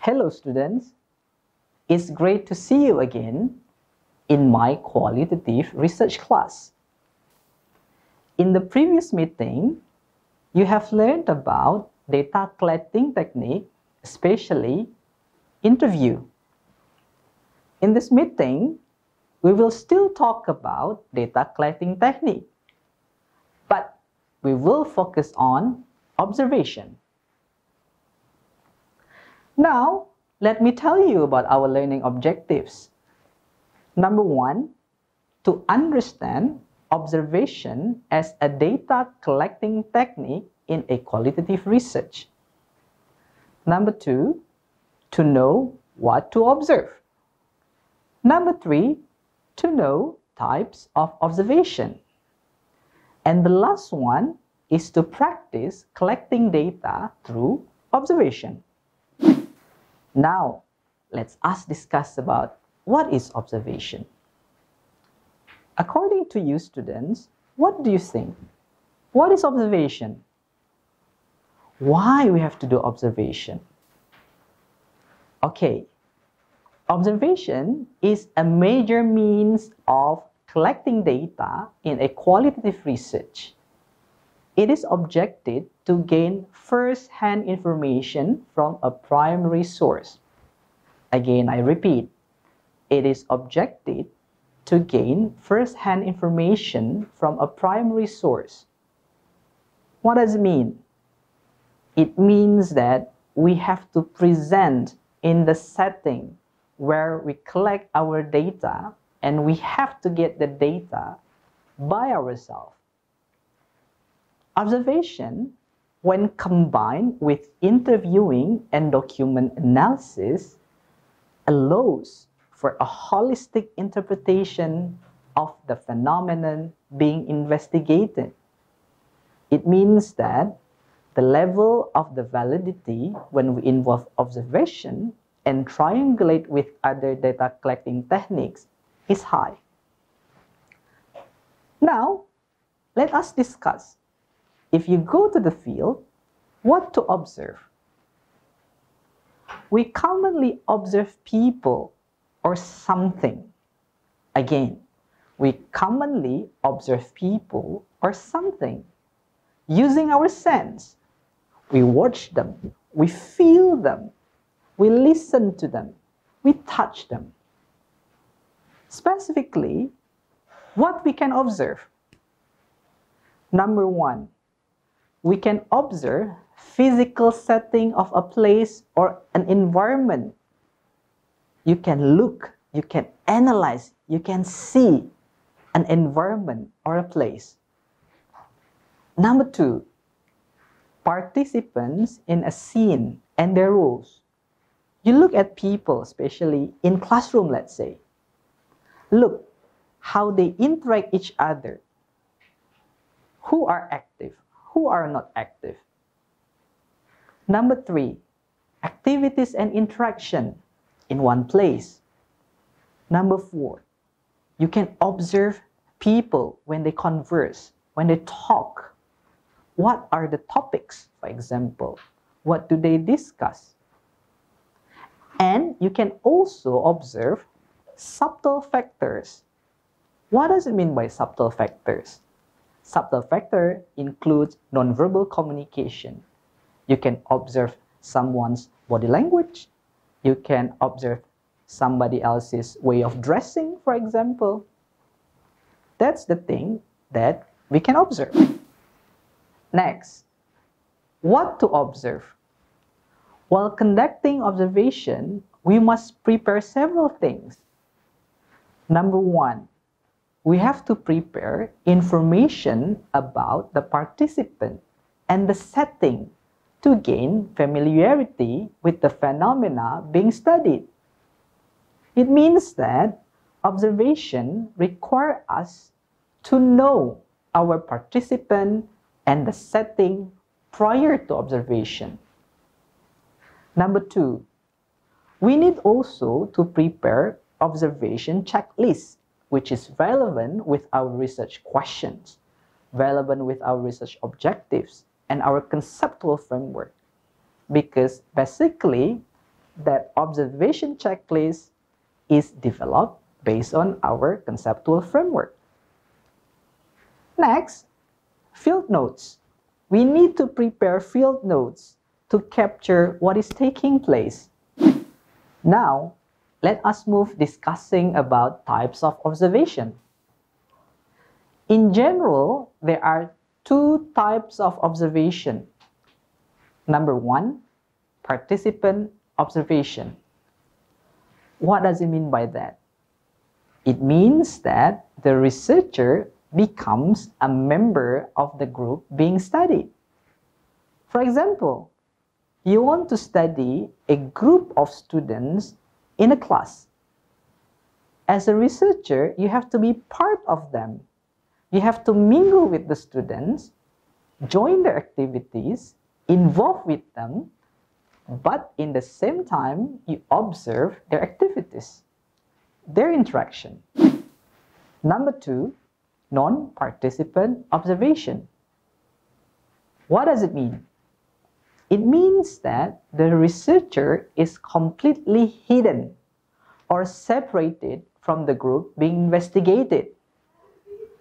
Hello students, it's great to see you again in my qualitative research class. In the previous meeting, you have learned about data collecting technique, especially interview. In this meeting, we will still talk about data collecting technique, but we will focus on observation. Now, let me tell you about our learning objectives. Number one, to understand observation as a data collecting technique in a qualitative research. Number two, to know what to observe. Number three, to know types of observation. And the last one is to practice collecting data through observation. Now, let's discuss about what is observation. According to you students, what do you think? What is observation? Why we have to do observation? Okay, observation is a major means of collecting data in a qualitative research. It is objected to gain first-hand information from a primary source. Again, I repeat, it is objected to gain first-hand information from a primary source. What does it mean? It means that we have to present in the setting where we collect our data, and we have to get the data by ourselves. Observation, when combined with interviewing and document analysis, allows for a holistic interpretation of the phenomenon being investigated. It means that the level of the validity when we involve observation and triangulate with other data collecting techniques is high. Now, let us discuss. If you go to the field, what to observe? We commonly observe people or something. Again, we commonly observe people or something using our sense. We watch them, we feel them, we listen to them, we touch them. Specifically, what we can observe? Number one, we can observe physical setting of a place or an environment. You can look, you can analyze, you can see an environment or a place. Number two, participants in a scene and their roles. You look at people, especially in classroom, let's say. Look how they interact each other. Who are active? Who are not active? Number three, activities and interaction in one place. Number four, you can observe people when they converse, when they talk. What are the topics, for example? What do they discuss? And you can also observe subtle factors. What does it mean by subtle factors? Subtle factor includes nonverbal communication. You can observe someone's body language. You can observe somebody else's way of dressing, for example. That's the thing that we can observe. Next, what to observe? While conducting observation, we must prepare several things. Number one, we have to prepare information about the participant and the setting to gain familiarity with the phenomena being studied. It means that observation requires us to know our participant and the setting prior to observation. Number two, we need also to prepare observation checklists, which is relevant with our research questions, relevant with our research objectives, and our conceptual framework. Because basically, that observation checklist is developed based on our conceptual framework. Next, field notes. We need to prepare field notes to capture what is taking place. Now, let us move discussing about types of observation. In general, there are two types of observation. Number one, participant observation. What does it mean by that? It means that the researcher becomes a member of the group being studied. For example, you want to study a group of students in a class. As a researcher, you have to be part of them. You have to mingle with the students, join their activities, involve with them, but in the same time, you observe their activities, their interaction. Number two, non-participant observation. What does it mean? It means that the researcher is completely hidden or separated from the group being investigated.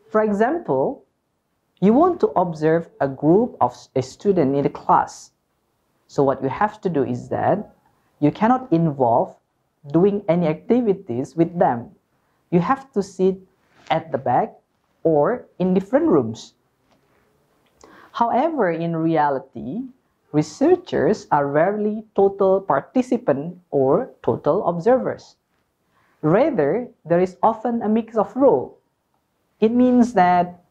For example, you want to observe a group of a student in a class. So what you have to do is that you cannot involve doing any activities with them. You have to sit at the back or in different rooms. However, in reality, researchers are rarely total participants or total observers. Rather, there is often a mix of roles. It means that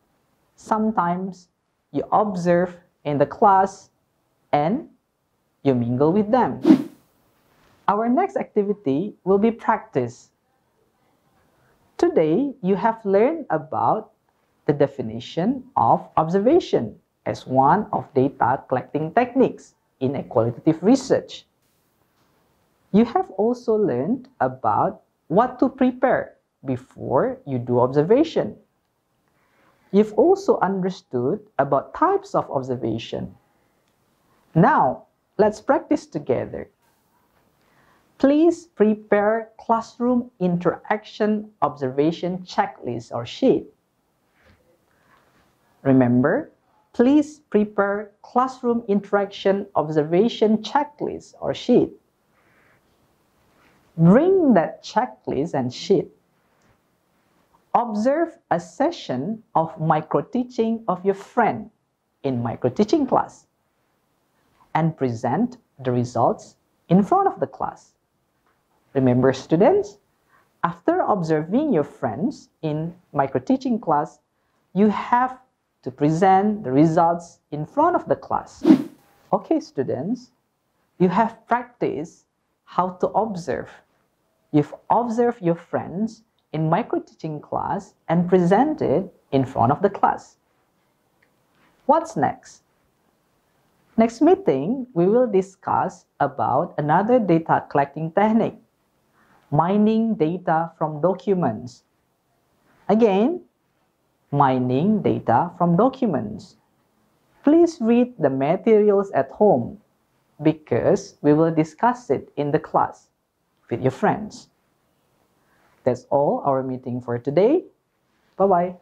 sometimes you observe in the class and you mingle with them. Our next activity will be practice. Today, you have learned about the definition of observation as one of data collecting techniques in a qualitative research. You have also learned about what to prepare before you do observation. You've also understood about types of observation. Now, let's practice together. Please prepare classroom interaction observation checklist or sheet. Remember, please prepare classroom interaction observation checklist or sheet. Bring that checklist and sheet. Observe a session of micro-teaching of your friend in micro-teaching class and present the results in front of the class. Remember, students, after observing your friends in micro-teaching class, you have to present the results in front of the class. Okay, students, you have practiced how to observe. You've observed your friends in micro-teaching class and presented in front of the class. What's next? Next meeting, we will discuss about another data collecting technique, mining data from documents. Again, mining data from documents. Please read the materials at home because we will discuss it in the class with your friends. That's all our meeting for today. Bye-bye.